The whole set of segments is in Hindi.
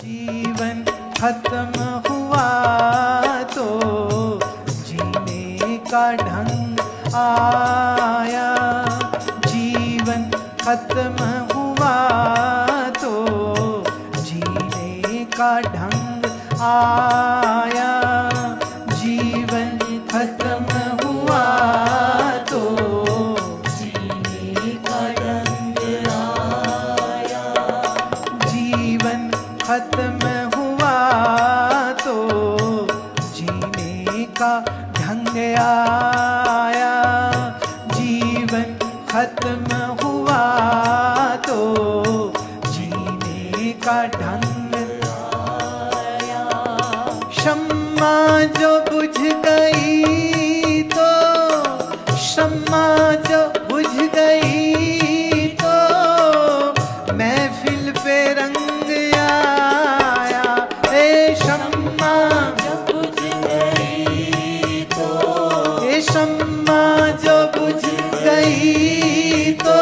जीवन खत्म हुआ तो जीने का ढंग आया। जीवन खत्म हुआ तो जीने का ढंग आया। जीवन खत्म हुआ तो जीने का ढंग आया। जीवन खत्म हुआ तो जीने का ढंग आया। जीवन खत्म हुआ तो जीने का ढंग आया। शम्मा जो बुझ गई तो, शम्मा जो बुझ गई तो महफिल पे रंग आया। ए शम्मा जो बुझ गई तो, ए शम्मा जो बुझ गई तो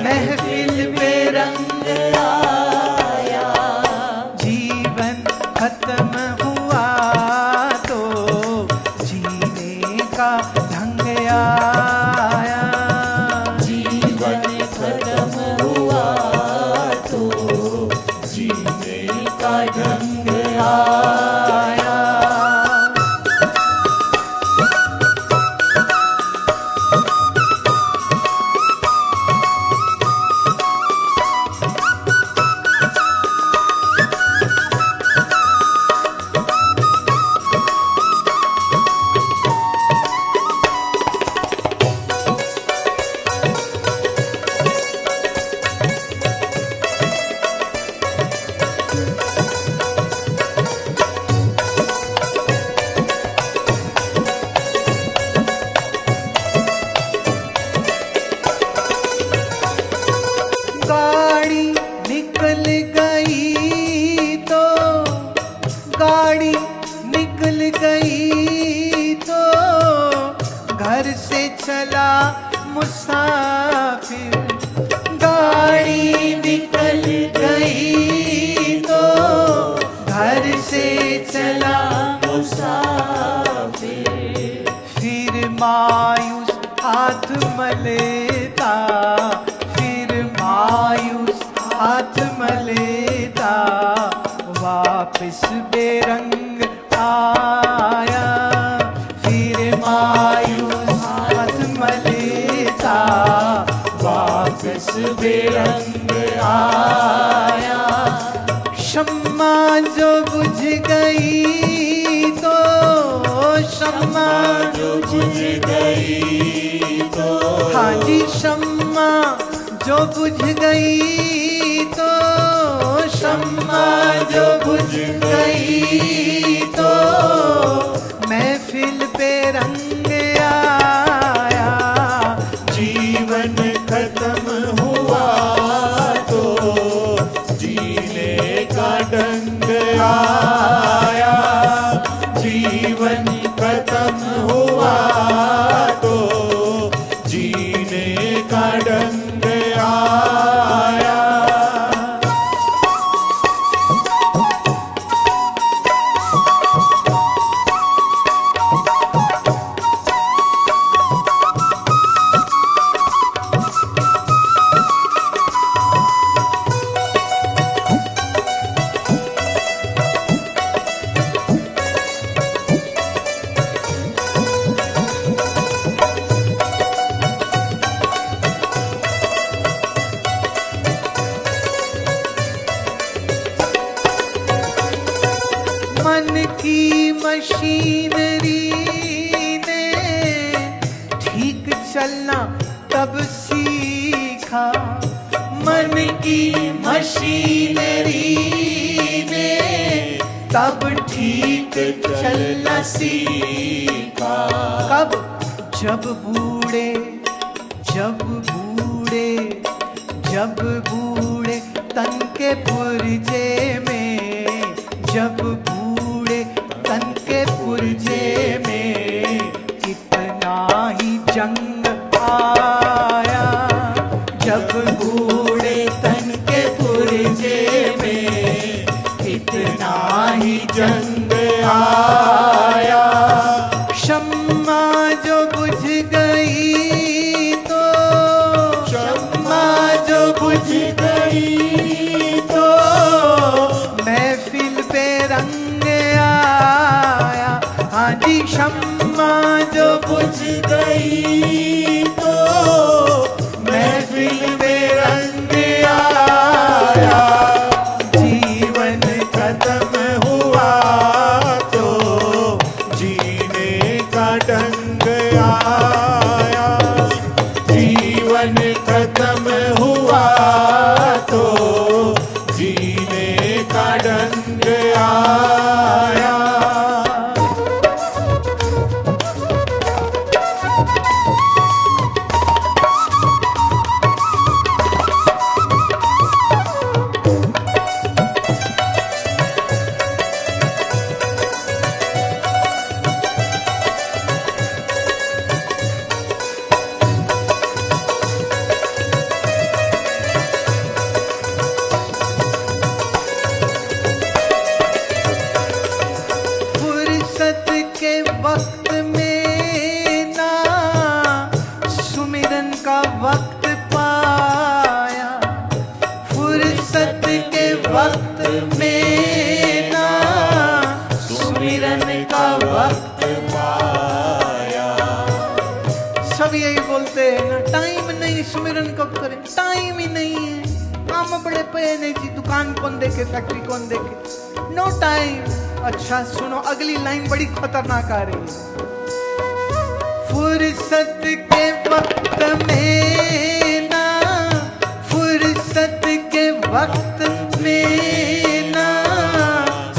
महफिल पे रंग आया। जीवन खत्म हुआ तो जीने का ढंग आया। जीवन खत्म हुआ तो जीने का ढंग आया। गाड़ी निकल गई तो, गाड़ी निकल गई तो घर से चला मुसाफिर। गाड़ी निकल गई तो घर से चला मुसाफिर। फिर मायूस हाथ मलेता, मायूस हाथ मलेता वापस बेरंग आया। फिर मायूस हाथ मलेता वापस बेरंग आया। शम्मा जो बुझ गई तो, शम्मा जो बुझ गई तो, हाँ जी शम्मा जो बुझ गई तो, शम्मा जो बुझ गई तो महफिल पे रंग आया। जीवन खत्म हुआ तो जीने का ढंग आया। जीवन खत्म हुआ तो जीने का ढंग आया। मन की मशीनरी ने ठीक चलना तब सीखा। मन की मशीनरी ने तब ठीक चलना सीखा। कब? जब बूढ़े, जब बूढ़े, जब बूढ़े तन के पुर्जे में, जब बूढ़े तन के पुर्जे में कितना ही जंग आया। जब बूढ़े तन के पुर्जे में बुझ गई तो, शम्मा जो बुझ गई तो, महफिल पे रंग आया। हाँ जी, शम्मा जो बुझ गई तो, महफिल में रंग आया। जीवन खत्म हुआ तो, जीने का ढंग आया। जीवन खत्म हुआ तो, जीने का ढंग आया। फुर्सत के वक्त में ना सुमिरन का वक्त पाया। फुर्सत के वक्त में ना सुमिरन का वक्त पाया। सब यही बोलते हैं ना, टाइम नहीं, सुमिरन कब करें, टाइम ही नहीं है। हम बड़े पे नहीं जी, दुकान कौन देखे, फैक्ट्री कौन देखे, नो टाइम। अच्छा सुनो, अगली लाइन बड़ी खतरनाक आ रही है। फुर्सत के वक्त में ना, फुर्सत के वक्त में ना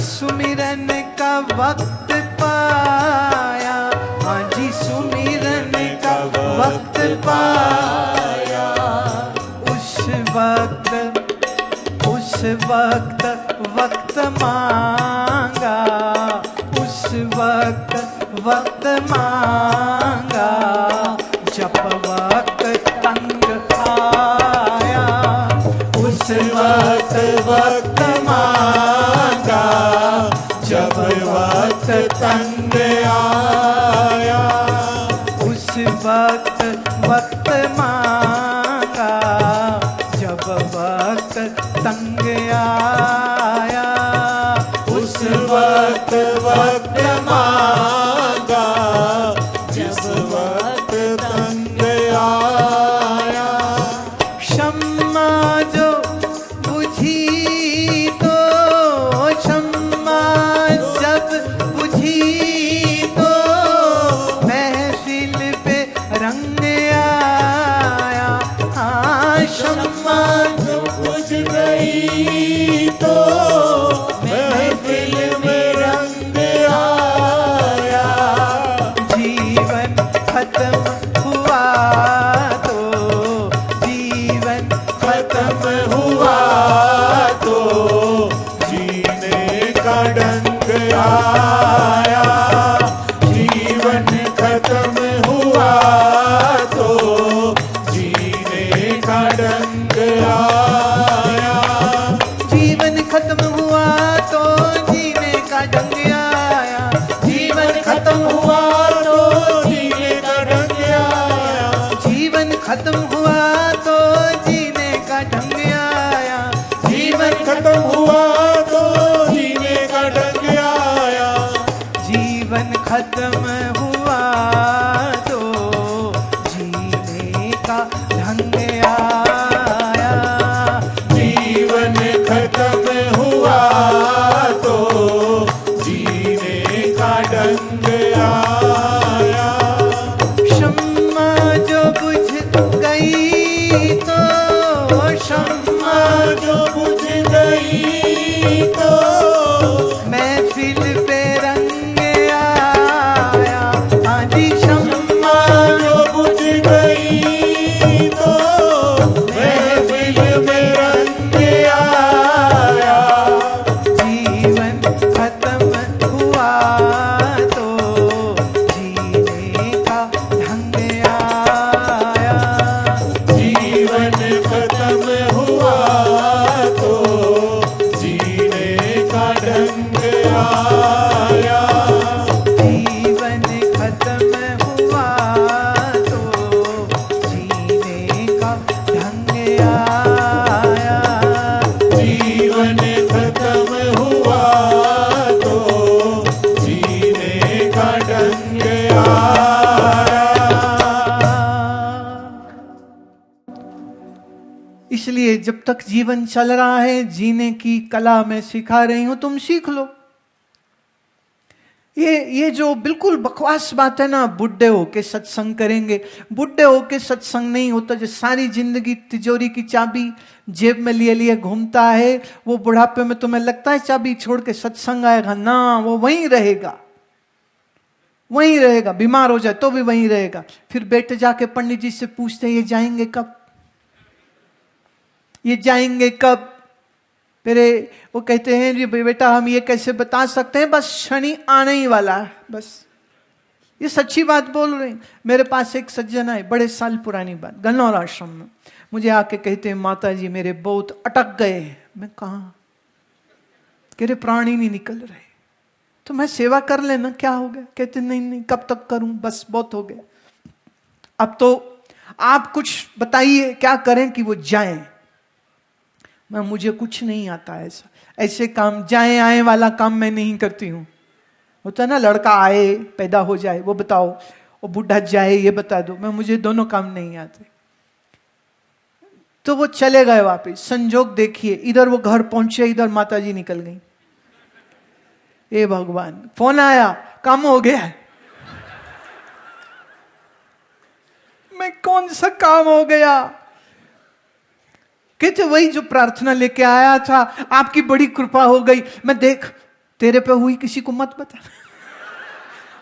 सुमिरन का वक्त पाया। हाँ जी, सुमिरन का वक्त पाया। उस वक्त वक्त मांगा, उस वक्त मांगा, जब वक्त तंग आया। उस वक्त मांगा, जब वक्त तंग आया। उस वक्त मांगा, जब वक्त तंग आया। उस वक्त मांगा, जब वक्त तंग आया। शम्मा जो बुझी तो, शम्मा जब बुझी तो, महफिल पे रंग आया। हाँ, शम्मा जो बुझ गई तो, महफिल में रंग आया। जीवन खत्म हुआ तो, जीवन खत्म हुआ तो, जीने का ढंग आया। जीवन खत्म हुआ तो, जीने का ढंग आया। जीवन खत्म हुआ तो, जीने का ढंग आया। जीवन खत्म हुआ तो, जीने का ढंग आया। जीवन खत्म हुआ तो, जीने का ढंग आया। जीवन खत्म हुआ तो, जीने का ढंग आया। जीवन खत्म हुआ तो, जीने का ढंग आया। जीवन खत्म हुआ तो, जीने का ढंग आया। शम्मा जो बुझ गई इसलिए जब तक जीवन चल रहा है, जीने की कला मैं सिखा रही हूं, तुम सीख लो। ये जो बिल्कुल बकवास बात है ना, बुढ़े होके सत्संग करेंगे, बुढ़े होके सत्संग नहीं होता। जो सारी जिंदगी तिजोरी की चाबी जेब में लिए लिए घूमता है, वो बुढ़ापे में तुम्हें लगता है चाबी छोड़ के सत्संग आएगा? ना, वो वहीं रहेगा, वहीं रहेगा। बीमार हो जाए तो भी वहीं रहेगा। फिर बेटे जाके पंडित जी से पूछते हैं, ये जाएंगे कब, ये जाएंगे कब? फिर वो कहते हैं, जी बेटा हम ये कैसे बता सकते हैं, बस शनि आने ही वाला है, बस। ये सच्ची बात बोल रहे हैं। मेरे पास एक सज्जन आए, बड़े साल पुरानी बात, गन्नौर आश्रम में, मुझे आके कहते हैं, माता जी मेरे बहुत अटक गए। मैं कहा? कह रहे प्राण ही नहीं निकल रहे। तो मैं सेवा कर लेना, क्या हो गया? कहते नहीं नहीं, कब तक करूं, बस बहुत हो गया। अब तो आप कुछ बताइए क्या करें कि वो जाएं। मैं, मुझे कुछ नहीं आता ऐसा, ऐसे काम जाए आए वाला काम मैं नहीं करती हूं। होता है ना, लड़का आए पैदा हो जाए वो बताओ, वो बूढ़ा जाए ये बता दो। मैं, मुझे दोनों काम नहीं आते। तो वो चले गए वापस। संजोग देखिए, इधर वो घर पहुंचे, इधर माता जी निकल गई। ए भगवान, फोन आया, काम हो गया। मैं, कौन सा काम हो गया? कहते वही जो प्रार्थना लेके आया था, आपकी बड़ी कृपा हो गई। मैं, देख तेरे पे हुई, किसी को मत बता।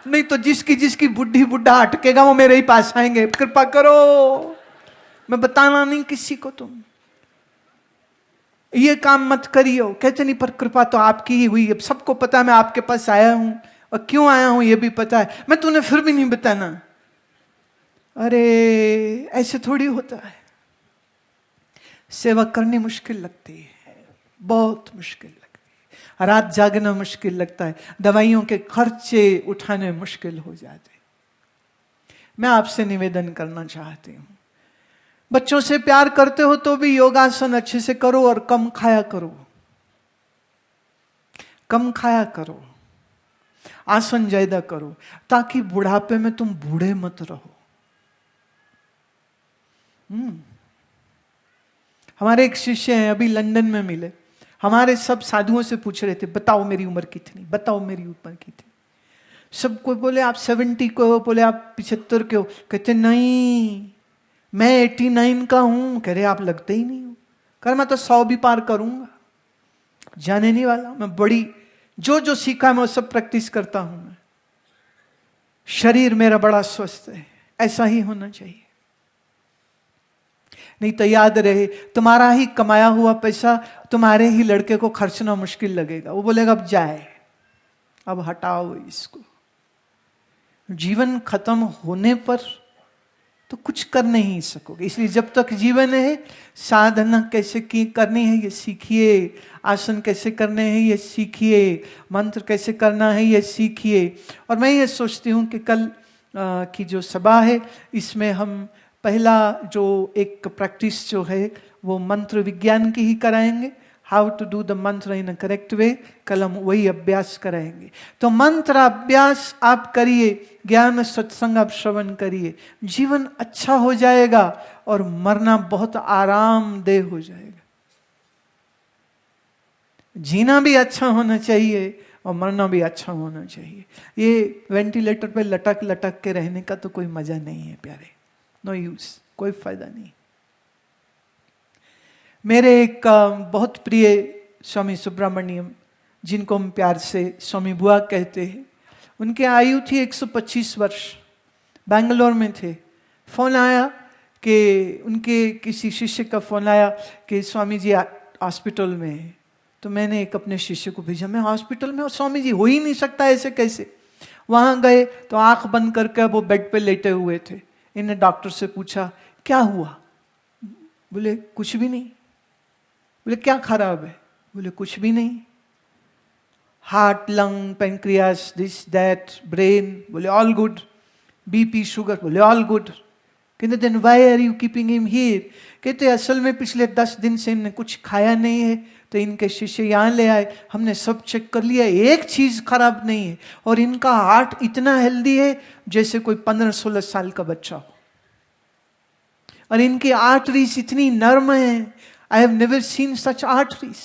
नहीं तो जिसकी जिसकी बुढ़ी बुढ़ा अटकेगा वो मेरे ही पास आएंगे, कृपा करो। मैं बताना नहीं किसी को, तुम ये काम मत करियो। कहते नहीं, पर कृपा तो आपकी ही हुई। अब सबको पता है मैं आपके पास आया हूं, और क्यों आया हूं ये भी पता है। मैं, तूने फिर भी नहीं बताना। अरे ऐसे थोड़ी होता है। सेवा करनी मुश्किल लगती है, बहुत मुश्किल लगती है। रात जागना मुश्किल लगता है, दवाइयों के खर्चे उठाने मुश्किल हो जाते। मैं आपसे निवेदन करना चाहती हूं, बच्चों से प्यार करते हो तो भी योगासन अच्छे से करो, और कम खाया करो, कम खाया करो, आसन ज्यादा करो, ताकि बुढ़ापे में तुम बूढ़े मत रहो। हमारे एक शिष्य हैं, अभी लंदन में मिले। हमारे सब साधुओं से पूछ रहे थे, बताओ मेरी उम्र कितनी, बताओ मेरी उम्र कितनी। सब कोई बोले आप 70 के हो, बोले आप 75 के हो। कहते नहीं, मैं 89 का हूं। कह रहे आप लगते ही नहीं हो। कर मैं तो 100 भी पार करूंगा, जाने नहीं वाला। मैं बड़ी जो जो सीखा मैं सब प्रैक्टिस करता हूं। मैं, शरीर मेरा बड़ा स्वस्थ है, ऐसा ही होना चाहिए। नहीं तो याद रहे, तुम्हारा ही कमाया हुआ पैसा तुम्हारे ही लड़के को खर्चना मुश्किल लगेगा। वो बोलेगा अब जाए, अब हटाओ इसको। जीवन खत्म होने पर तो कुछ कर नहीं सकोगे। इसलिए जब तक जीवन है, साधना कैसे की करनी है ये सीखिए, आसन कैसे करने हैं ये सीखिए, मंत्र कैसे करना है ये सीखिए। और मैं ये सोचती हूँ कि कल की जो सभा है, इसमें हम पहला जो एक प्रैक्टिस जो है वो मंत्र विज्ञान की ही कराएंगे, हाउ टू डू द मंत्र इन अ करेक्ट वे। कल हम वही अभ्यास कराएंगे। तो मंत्र अभ्यास आप करिए, ज्ञान सत्संग आप श्रवण करिए, जीवन अच्छा हो जाएगा और मरना बहुत आरामदेह हो जाएगा। जीना भी अच्छा होना चाहिए और मरना भी अच्छा होना चाहिए। ये वेंटिलेटर पे लटक लटक के रहने का तो कोई मजा नहीं है प्यारे, नो यूज, कोई फायदा नहीं। मेरे एक बहुत प्रिय स्वामी सुब्रमण्यम, जिनको हम प्यार से स्वामी बुआ कहते हैं, उनकी आयु थी 125 वर्ष। बैंगलोर में थे। फोन आया कि उनके किसी शिष्य का फोन आया कि स्वामी जी हॉस्पिटल में है। तो मैंने एक अपने शिष्य को भेजा, मैं हॉस्पिटल में, और स्वामी जी हो ही नहीं सकता ऐसे कैसे। वहां गए तो आंख बंद करके वो बेड पे लेटे हुए थे। इन्हें डॉक्टर से पूछा क्या हुआ? बोले कुछ भी नहीं। बोले क्या खराब है? बोले कुछ भी नहीं। Heart, lung, pancreas, this that, brain, बोले ऑल गुड। बीपी, शुगर, बोले ऑल गुड। कहते then why are you keeping him here? कहते असल में पिछले 10 दिन से इन्हें कुछ खाया नहीं है, तो इनके शिष्य यहाँ ले आए, हमने सब चेक कर लिया, एक चीज खराब नहीं है, और इनका हार्ट इतना हेल्दी है जैसे कोई 15-16 साल का बच्चा हो। और इनकी आर्टरीज इतनी नर्म है, I have never seen such arteries.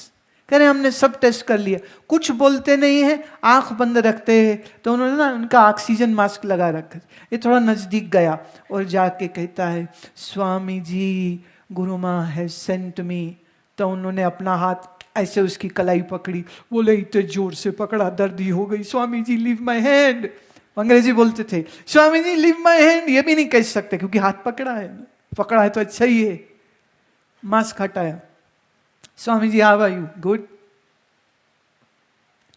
कह रहे हमने सब टेस्ट कर लिया, कुछ बोलते नहीं है, आंख बंद रखते हैं। तो उन्होंने ना उनका ऑक्सीजन मास्क लगा रखा। ये थोड़ा नजदीक गया और जाके कहता है, स्वामी जी गुरु माँ हैज सेंट मी। तो उन्होंने अपना हाथ ऐसे उसकी कलाई पकड़ी, बोले इतने जोर से पकड़ा दर्द ही हो गई। Swami ji leave my hand. अंग्रेजी बोलते थे, Swami ji leave my hand. ये भी नहीं कह सकते क्योंकि हाथ पकड़ा है, पकड़ा है तो अच्छा ही है। मास्क हटाया, Swami ji how are you? Good.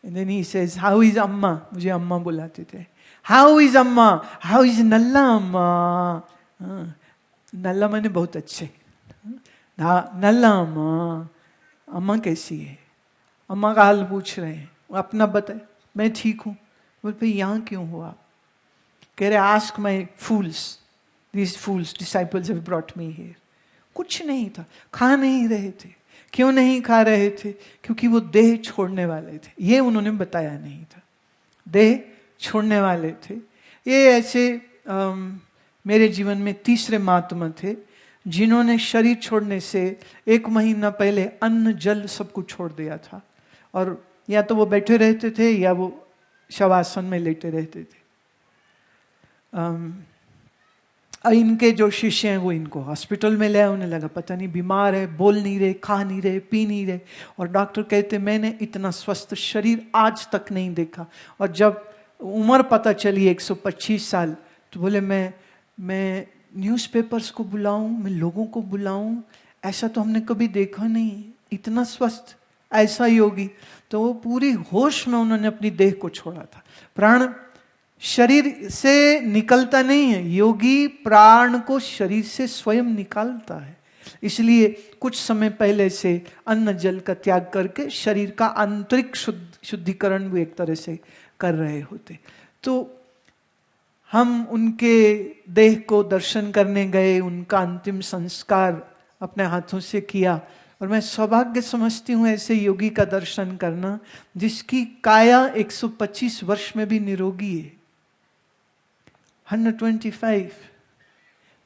And then he says how is Amma? मुझे अम्मा बुलाते थे। How is Amma? How is Nalla Amma? नल्ला मैंने बहुत अच्छे। नल्ला अम्मा, अम्मा कैसी है? अम्मा का हाल पूछ रहे हैं, अपना बताए। मैं ठीक हूँ। बोले भाई यहाँ क्यों हो आप? कह रहे ask my fools, these fools disciples have brought me here. कुछ नहीं था, खा नहीं रहे थे। क्यों नहीं खा रहे थे? क्योंकि वो देह छोड़ने वाले थे। ये उन्होंने बताया नहीं था, देह छोड़ने वाले थे। ये ऐसे मेरे जीवन में तीसरे महात्मा थे जिन्होंने शरीर छोड़ने से 1 महीना पहले अन्न जल सब कुछ छोड़ दिया था। और या तो वो बैठे रहते थे या वो शवासन में लेटे रहते थे। इनके जो शिष्य हैं वो इनको हॉस्पिटल में ले आए। उन्हें लगा पता नहीं बीमार है, बोल नहीं रहे, खा नहीं रहे, पी नहीं रहे। और डॉक्टर कहते मैंने इतना स्वस्थ शरीर आज तक नहीं देखा। और जब उम्र पता चली 125 साल, तो बोले मैं न्यूज़पेपर्स को बुलाऊं, मैं लोगों को बुलाऊं, ऐसा तो हमने कभी देखा नहीं, इतना स्वस्थ, ऐसा योगी। तो वो पूरी होश में उन्होंने अपनी देह को छोड़ा था। प्राण शरीर से निकलता नहीं है, योगी प्राण को शरीर से स्वयं निकालता है। इसलिए कुछ समय पहले से अन्न जल का त्याग करके शरीर का आंतरिक शुद्धिकरण भी एक तरह से कर रहे होते। तो हम उनके देह को दर्शन करने गए, उनका अंतिम संस्कार अपने हाथों से किया। और मैं सौभाग्य समझती हूँ ऐसे योगी का दर्शन करना जिसकी काया 125 वर्ष में भी निरोगी है। 125।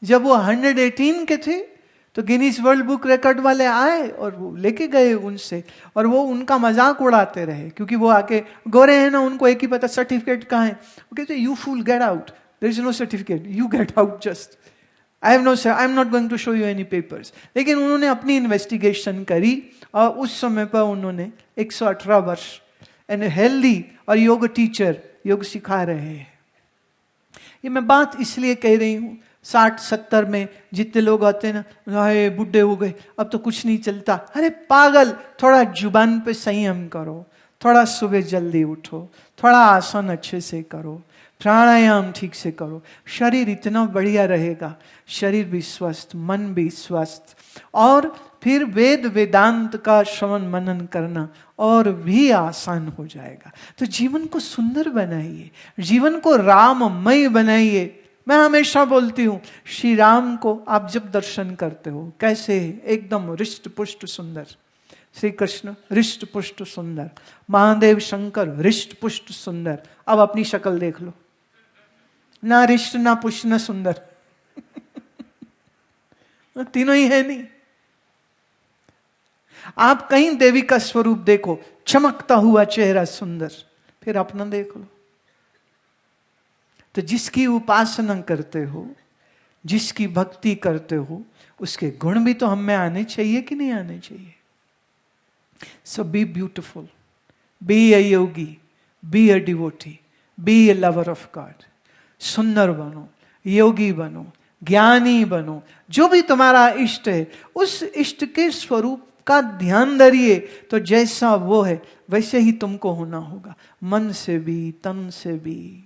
जब वो 118 के थे तो गिनीज वर्ल्ड बुक रिकॉर्ड वाले आए और वो लेके गए उनसे, और वो उनका मजाक उड़ाते रहे क्योंकि वो आके गोरे हैं ना, उनको एक ही पता सर्टिफिकेट कहाँ है। वो कहते you fool get out, there is no certificate, you get out just, I am not going to show you any papers. लेकिन उन्होंने अपनी इन्वेस्टिगेशन करी और उस समय पर उन्होंने 118 वर्ष एंड हेल्दी और योग टीचर, योग सिखा रहे हैं। ये मैं बात इसलिए कह रही हूँ, 60-70 में जितने लोग आते हैं ना, हाय बुढ़े हो गए अब तो कुछ नहीं चलता। अरे पागल, थोड़ा जुबान पे संयम करो, थोड़ा सुबह जल्दी उठो, थोड़ा आसन अच्छे से करो, प्राणायाम ठीक से करो, शरीर इतना बढ़िया रहेगा, शरीर भी स्वस्थ, मन भी स्वस्थ। और फिर वेद वेदांत का श्रवण मनन करना और भी आसान हो जाएगा। तो जीवन को सुंदर बनाइए, जीवन को राममय बनाइए। मैं हमेशा बोलती हूँ, श्री राम को आप जब दर्शन करते हो कैसे एकदम रिष्ट पुष्ट सुंदर, श्री कृष्ण रिष्ट पुष्ट सुंदर, महादेव शंकर रिष्ट पुष्ट सुंदर। अब अपनी शक्ल देख लो, ना रिष्ट ना पुष्ट ना सुंदर तीनों ही है नहीं। आप कहीं देवी का स्वरूप देखो, चमकता हुआ चेहरा सुंदर, फिर अपना देख लो। तो जिसकी उपासना करते हो, जिसकी भक्ति करते हो, उसके गुण भी तो हम में आने चाहिए कि नहीं आने चाहिए। So be beautiful, be a yogi, be a devotee, be a lover of God. सुंदर बनो, योगी बनो, ज्ञानी बनो, जो भी तुम्हारा इष्ट है उस इष्ट के स्वरूप का ध्यान धरिए। तो जैसा वो है वैसे ही तुमको होना होगा, मन से भी, तन से भी।